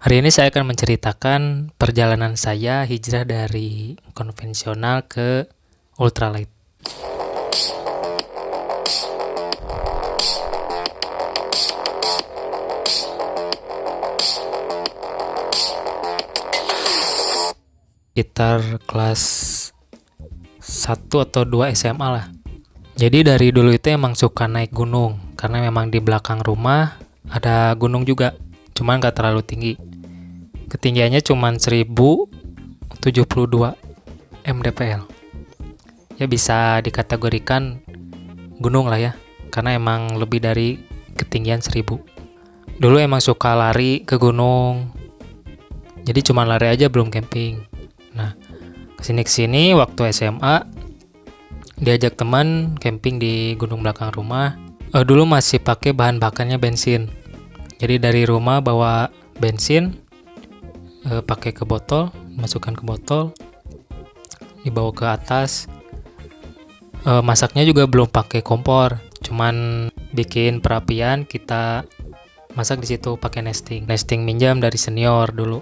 Hari ini saya akan menceritakan perjalanan saya hijrah dari konvensional ke ultralight. Sekitar kelas 1 atau 2 SMA lah. Jadi dari dulu itu emang suka naik gunung, karena memang di belakang rumah ada gunung juga, cuman gak terlalu tinggi. Ketinggiannya cuman 1072 mdpl. Ya bisa dikategorikan gunung lah ya, karena emang lebih dari ketinggian 1000. Dulu emang suka lari ke gunung, jadi cuman lari aja, belum camping. Nah, kesini waktu SMA diajak teman camping di gunung belakang rumah. Dulu masih pakai bahan bakarnya bensin. Jadi dari rumah bawa bensin, pakai ke botol, masukkan ke botol, dibawa ke atas. Masaknya juga belum pakai kompor, cuman bikin perapian, kita masak di situ pakai nesting. Nesting minjam dari senior dulu.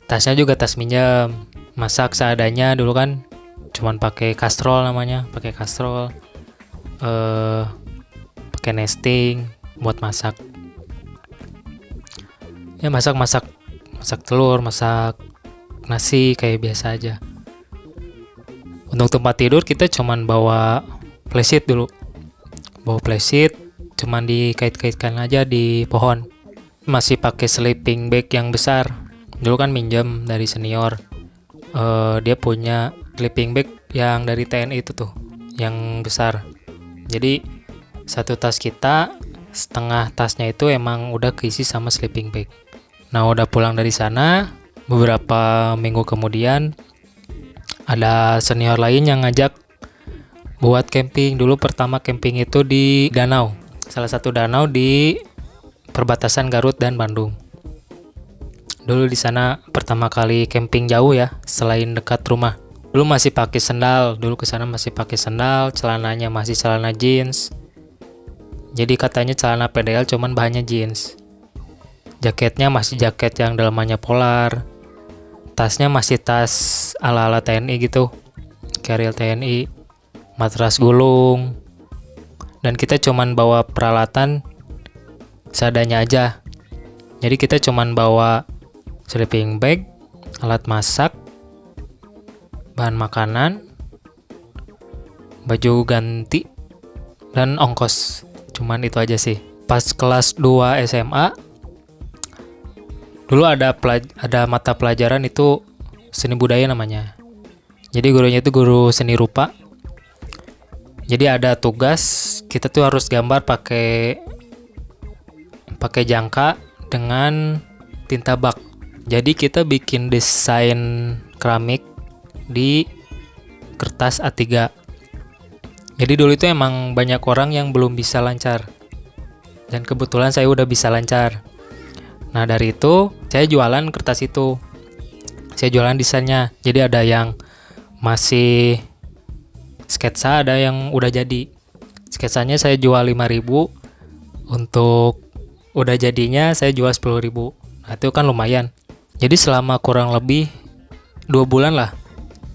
Tasnya juga tas minjam. Masak seadanya dulu kan, cuman pakai kastrol namanya, pakai kastrol, pakai nesting buat masak. Ya masak telur, masak nasi kayak biasa aja. Untuk tempat tidur kita cuman bawa flysheet dulu, bawa flysheet, cuman dikait-kaitkan aja di pohon. Masih pakai sleeping bag yang besar. Dulu kan minjem dari senior. Dia punya sleeping bag yang dari TNI itu tuh, yang besar. Jadi satu tas kita, setengah tasnya itu emang udah keisi sama sleeping bag. Nah udah pulang dari sana, beberapa minggu kemudian ada senior lain yang ngajak buat camping. Dulu pertama camping itu di danau, salah satu danau di perbatasan Garut dan Bandung. Dulu di sana pertama kali camping jauh ya, selain dekat rumah. Dulu masih pakai sendal, dulu ke sana masih pakai sendal, celananya masih celana jeans. Jadi katanya celana PDL cuman bahannya jeans. Jaketnya masih jaket yang dalamannya polar. Tasnya masih tas ala-ala TNI gitu, carrier TNI, matras gulung. Dan kita cuman bawa peralatan seadanya aja. Jadi kita cuman bawa sleeping bag, alat masak, bahan makanan, baju ganti, dan ongkos. Cuman itu aja sih. Pas kelas 2 SMA, dulu ada mata pelajaran itu seni budaya namanya. Jadi gurunya itu guru seni rupa. Jadi ada tugas, kita tuh harus gambar pakai jangka dengan tinta bak. Jadi kita bikin desain keramik di kertas A3. Jadi dulu itu emang banyak orang yang belum bisa lancar. Dan kebetulan saya udah bisa lancar. Nah dari itu saya jualan kertas itu. Saya jualan desainnya. Jadi ada yang masih sketsa, ada yang udah jadi. Sketsanya saya jual 5.000. Untuk udah jadinya saya jual 10.000. Nah itu kan lumayan. Jadi selama kurang lebih 2 bulan lah,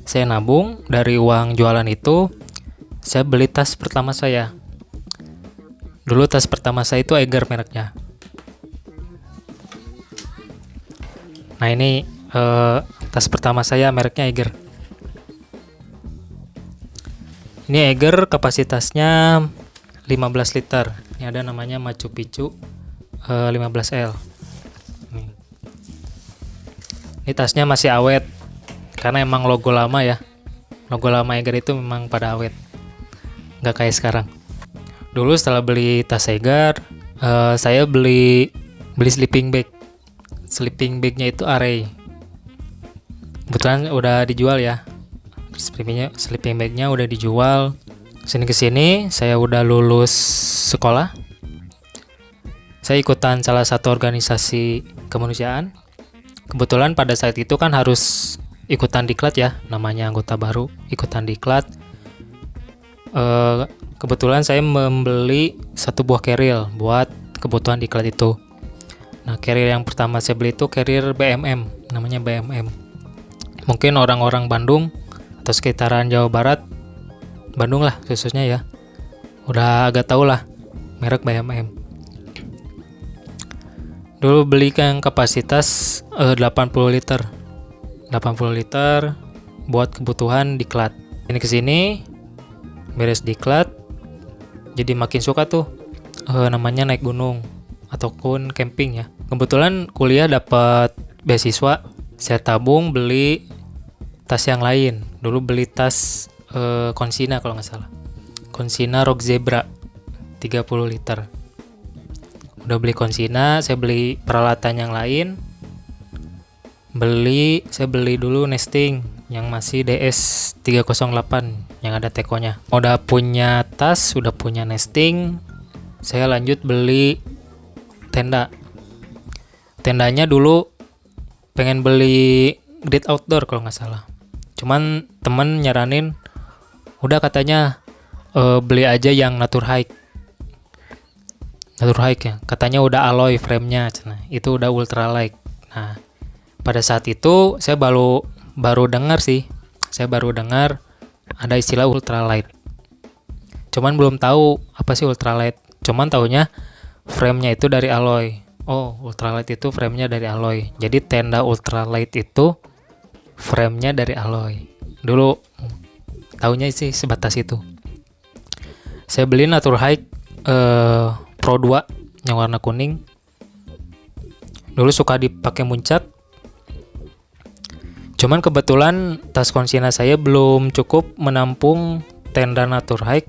saya nabung dari uang jualan itu. Saya beli tas pertama saya. Dulu tas pertama saya itu Eiger mereknya. Nah ini tas pertama saya mereknya Eiger. Ini Eiger kapasitasnya 15 liter. Ini ada namanya Machu Picchu 15L. Ini tasnya masih awet, karena emang logo lama ya. Logo lama Eiger itu memang pada awet, nggak kayak sekarang. Dulu setelah beli tas Eiger, saya beli sleeping bag. Sleeping bagnya itu Array. Kebetulan udah dijual ya. Sleeping bagnya udah dijual. Kesini saya udah lulus sekolah. Saya ikutan salah satu organisasi kemanusiaan. Kebetulan pada saat itu kan harus ikutan diklat ya, namanya anggota baru, ikutan diklat. Kebetulan saya membeli 1 buah keril buat kebutuhan diklat itu. Nah, carrier yang pertama saya beli itu carrier BMM, namanya BMM. Mungkin orang-orang Bandung atau sekitaran Jawa Barat, Bandung lah khususnya ya, udah agak tau lah merek BMM. Dulu beli yang kapasitas 80 liter. 80 liter buat kebutuhan diklat. Ini kesini beres diklat, jadi makin suka tuh namanya naik gunung ataupun camping ya. Kebetulan kuliah dapat beasiswa, saya tabung beli tas yang lain. Dulu beli tas Consina kalau nggak salah, Consina Rock Zebra 30 liter. Udah beli Consina, saya beli peralatan yang lain. Saya beli dulu nesting yang masih DS 308 yang ada tekonya. Udah punya tas, udah punya nesting, saya lanjut beli tenda. Tendanya dulu pengen beli Great Outdoor kalau nggak salah. Cuman temen nyaranin, udah katanya beli aja yang Natur Hike ya. Katanya udah alloy frame-nya, itu udah ultralight. Nah, pada saat itu saya baru dengar sih. Saya baru dengar ada istilah ultralight. Cuman belum tahu apa sih ultralight. Cuman taunya frame-nya itu dari alloy. Oh, ultralight itu frame-nya dari alloy. Jadi tenda ultralight itu frame-nya dari alloy. Dulu taunya sih sebatas itu. Saya beli Natur Hike Pro 2 yang warna kuning. Dulu suka dipakai muncak. Cuman kebetulan tas Consina saya belum cukup menampung tenda Natur Hike,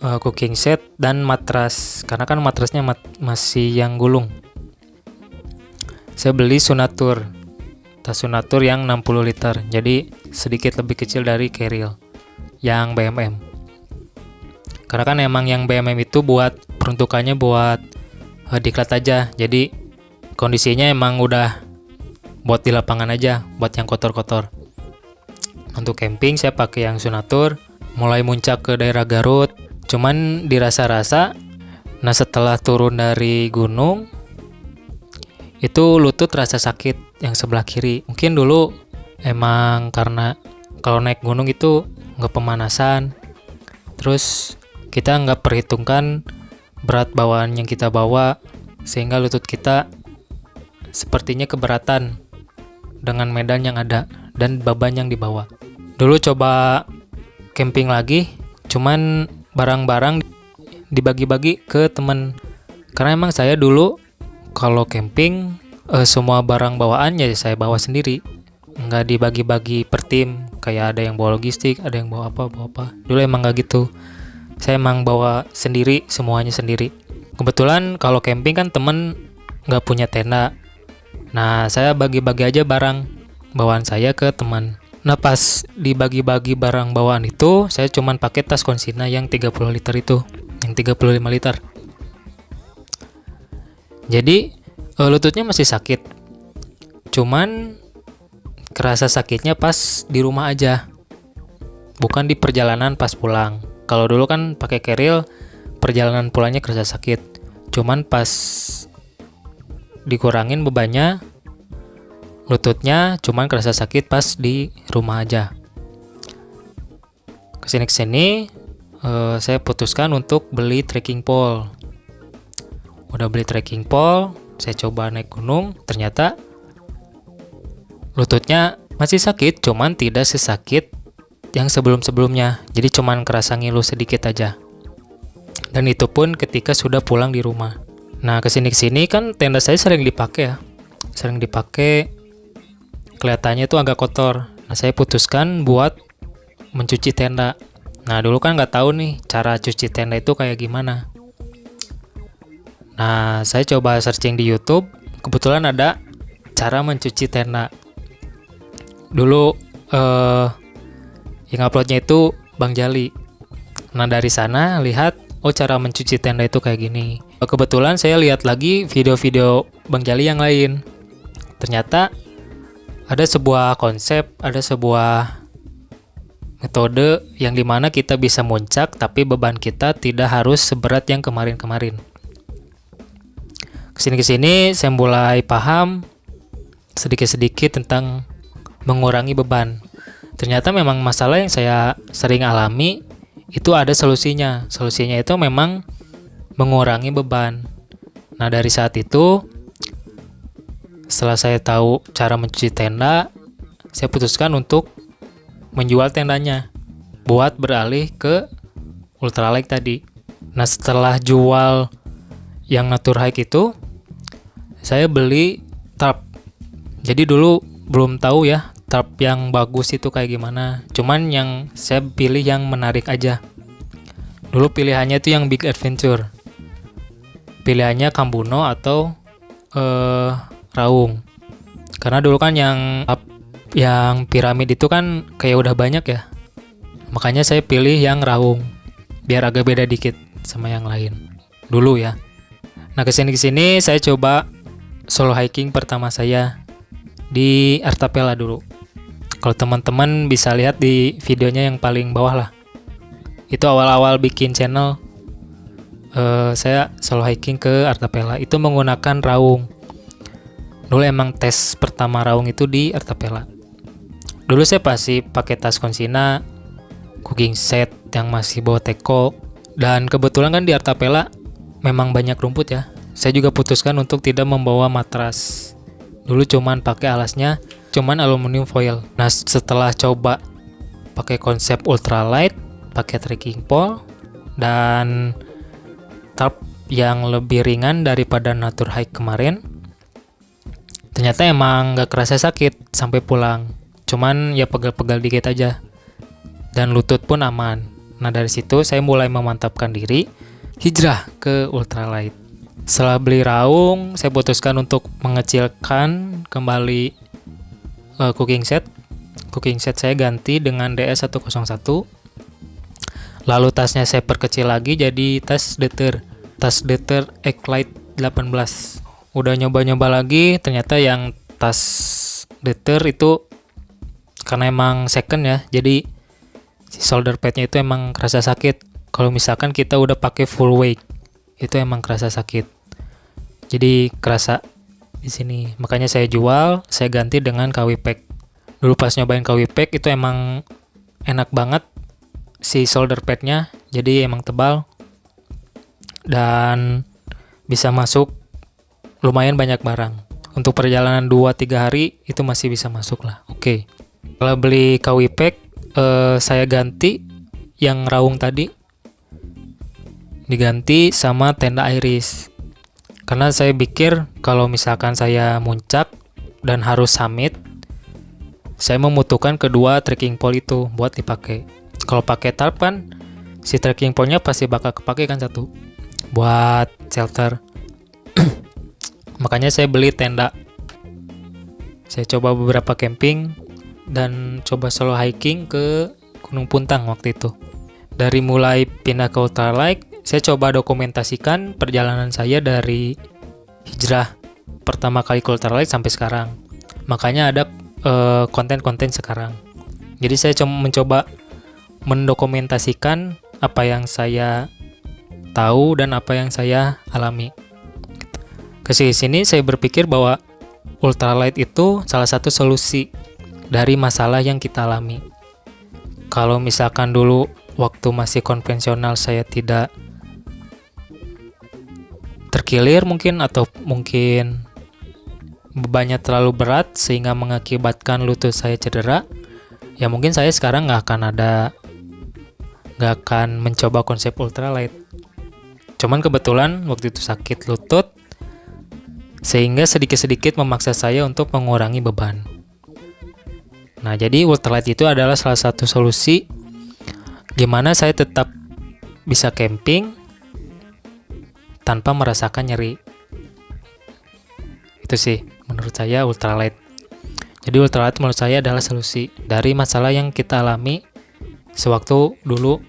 cooking set, dan matras. Karena kan matrasnya masih yang gulung. Saya beli Sunatur, tas Sunatur yang 60 liter. Jadi sedikit lebih kecil dari Carrier yang BMM. Karena kan emang yang BMM itu peruntukannya buat diklat aja. Jadi kondisinya emang udah buat di lapangan aja, buat yang kotor-kotor. Untuk camping saya pakai yang Sunatur. Mulai muncak ke daerah Garut, cuman dirasa-rasa. Nah, setelah turun dari gunung itu lutut rasa sakit yang sebelah kiri. Mungkin dulu emang karena kalau naik gunung itu nggak pemanasan, terus kita nggak perhitungkan berat bawaan yang kita bawa, sehingga lutut kita sepertinya keberatan dengan medan yang ada dan beban yang dibawa. Dulu coba camping lagi, cuman barang-barang dibagi-bagi ke teman. Karena emang saya dulu kalau camping semua barang bawaan ya saya bawa sendiri, nggak dibagi-bagi per tim. Kayak ada yang bawa logistik, ada yang bawa apa. Dulu emang nggak gitu. Saya emang bawa sendiri, semuanya sendiri. Kebetulan kalau camping kan temen nggak punya tenda. Nah, saya bagi-bagi aja barang bawaan saya ke teman. Nah, pas dibagi-bagi barang bawaan itu, saya cuman pakai tas Consina yang 30 liter itu, yang 35 liter. Jadi, lututnya masih sakit. Cuman kerasa sakitnya pas di rumah aja. Bukan di perjalanan pas pulang. Kalau dulu kan pakai Carrier, perjalanan pulangnya kerasa sakit. Cuman pas dikurangin bebannya, lututnya cuman kerasa sakit pas di rumah aja. Kesini saya putuskan untuk beli trekking pole. Udah beli trekking pole, saya coba naik gunung, ternyata lututnya masih sakit, cuman tidak sesakit yang sebelum-sebelumnya. Jadi cuman kerasa ngilu sedikit aja. Dan itu pun ketika sudah pulang di rumah. Nah, kesini kan tenda saya sering dipakai ya. Sering dipakai, kelihatannya itu agak kotor. Nah, saya putuskan buat mencuci tenda. Nah, dulu kan nggak tahu nih cara cuci tenda itu kayak gimana. Nah, saya coba searching di YouTube. Kebetulan ada cara mencuci tenda. Dulu yang uploadnya itu Bang Jali. Nah, dari sana lihat, oh cara mencuci tenda itu kayak gini. Kebetulan saya lihat lagi video-video Bang Jali yang lain. Ternyata ada sebuah konsep, ada sebuah metode yang dimana kita bisa muncak tapi beban kita tidak harus seberat yang kemarin-kemarin. Kesini-kesini saya mulai paham sedikit-sedikit tentang mengurangi beban. Ternyata memang masalah yang saya sering alami itu ada solusinya. Solusinya itu memang mengurangi beban. Nah, dari saat itu setelah saya tahu cara mencuci tenda, saya putuskan untuk menjual tendanya buat beralih ke ultralight tadi. Nah, setelah jual yang Naturhike itu, saya beli tarp. Jadi dulu belum tahu ya tarp yang bagus itu kayak gimana. Cuman yang saya pilih yang menarik aja. Dulu pilihannya itu yang Big Adventure. Pilihannya Kambuno atau Raung. Karena dulu kan yang piramid itu kan kayak udah banyak ya. Makanya saya pilih yang Raung. Biar agak beda dikit sama yang lain. Dulu ya. Nah, kesini saya coba solo hiking pertama saya di Artapela dulu. Kalau teman-teman bisa lihat di videonya yang paling bawah lah. Itu awal-awal bikin channel, saya solo hiking ke Artapela. Itu menggunakan Raung. Dulu emang tes pertama Raung itu di Artapela. Dulu saya pasti pakai tas Konsina, cooking set yang masih bawa teko. Dan kebetulan kan di Artapela memang banyak rumput ya. Saya juga putuskan untuk tidak membawa matras. Dulu cuman pakai alasnya, cuman aluminium foil. Nah, setelah coba pakai konsep ultralight, pakai trekking pole, dan tarp yang lebih ringan daripada Naturhike kemarin, ternyata emang gak kerasa sakit sampai pulang. Cuman ya pegal-pegal dikit aja. Dan lutut pun aman. Nah, dari situ saya mulai memantapkan diri, hijrah ke ultralight. Setelah beli Raung, saya putuskan untuk mengecilkan kembali cooking set. Cooking set saya ganti dengan DS101. Lalu tasnya saya perkecil lagi jadi tas Deter X-Lite 18. Udah nyoba-nyoba lagi, ternyata yang tas Deter itu karena emang second ya, jadi si shoulder padnya itu emang kerasa sakit. Kalau misalkan kita udah pakai full weight, itu emang kerasa sakit. Jadi kerasa di sini. Makanya saya jual, saya ganti dengan KW Pack. Dulu pas nyobain KW Pack itu emang enak banget si shoulder padnya. Jadi emang tebal dan bisa masuk lumayan banyak barang. Untuk perjalanan 2-3 hari itu masih bisa masuk lah. Oke. Kalau beli KW Pack, saya ganti yang Raung tadi, diganti sama tenda Iris. Karena saya pikir kalau misalkan saya muncak dan harus summit, saya membutuhkan kedua trekking pole itu buat dipakai. Kalau pakai tarp kan, si trekking pole-nya pasti bakal kepake kan satu buat shelter. Makanya saya beli tenda. Saya coba beberapa camping dan coba solo hiking ke Gunung Puntang waktu itu. Dari mulai pindah ke ultralight, saya coba dokumentasikan perjalanan saya dari hijrah pertama kali ke ultralight sampai sekarang. Makanya ada konten-konten sekarang. Jadi saya mencoba mendokumentasikan apa yang saya tahu dan apa yang saya alami. Kesini saya berpikir bahwa ultralight itu salah satu solusi dari masalah yang kita alami. Kalau misalkan dulu waktu masih konvensional saya tidak terkilir mungkin, atau mungkin bebannya terlalu berat sehingga mengakibatkan lutut saya cedera, ya mungkin saya sekarang nggak akan mencoba konsep ultralight. Cuman kebetulan waktu itu sakit lutut sehingga sedikit-sedikit memaksa saya untuk mengurangi beban. Nah, jadi ultralight itu adalah salah satu solusi gimana saya tetap bisa camping tanpa merasakan nyeri. Itu sih menurut saya ultralight. Jadi ultralight menurut saya adalah solusi dari masalah yang kita alami sewaktu dulu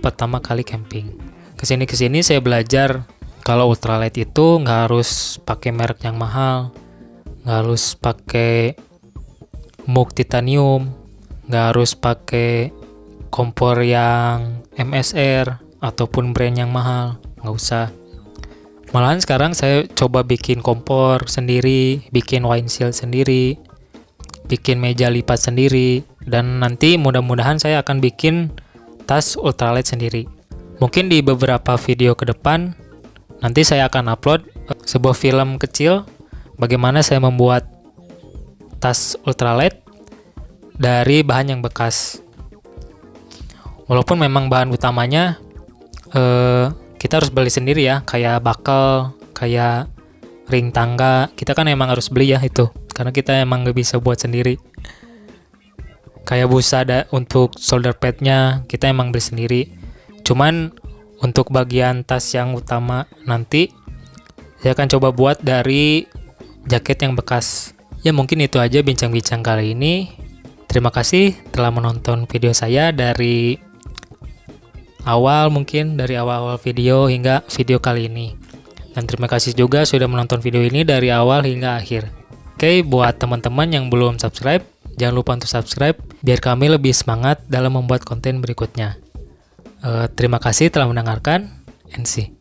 pertama kali camping. Kesini saya belajar kalau ultralight itu nggak harus pakai merek yang mahal, nggak harus pakai mug titanium, nggak harus pakai kompor yang MSR ataupun brand yang mahal, nggak usah. Malahan sekarang saya coba bikin kompor sendiri, bikin windshield sendiri, bikin meja lipat sendiri, dan nanti mudah-mudahan saya akan bikin tas ultralight sendiri. Mungkin di beberapa video ke depan nanti saya akan upload sebuah film kecil bagaimana saya membuat tas ultralight dari bahan yang bekas. Walaupun memang bahan utamanya kita harus beli sendiri ya, kayak bakel, kayak ring tangga, kita kan emang harus beli ya itu, karena kita emang gak bisa buat sendiri. Kayak busa untuk shoulder padnya, kita emang beli sendiri. Cuman untuk bagian tas yang utama nanti, saya akan coba buat dari jaket yang bekas. Ya mungkin itu aja bincang-bincang kali ini. Terima kasih telah menonton video saya dari dari awal video hingga video kali ini. Dan terima kasih juga sudah menonton video ini dari awal hingga akhir. Oke, buat teman-teman yang belum subscribe, jangan lupa untuk subscribe biar kami lebih semangat dalam membuat konten berikutnya. Terima kasih telah mendengarkan. NC.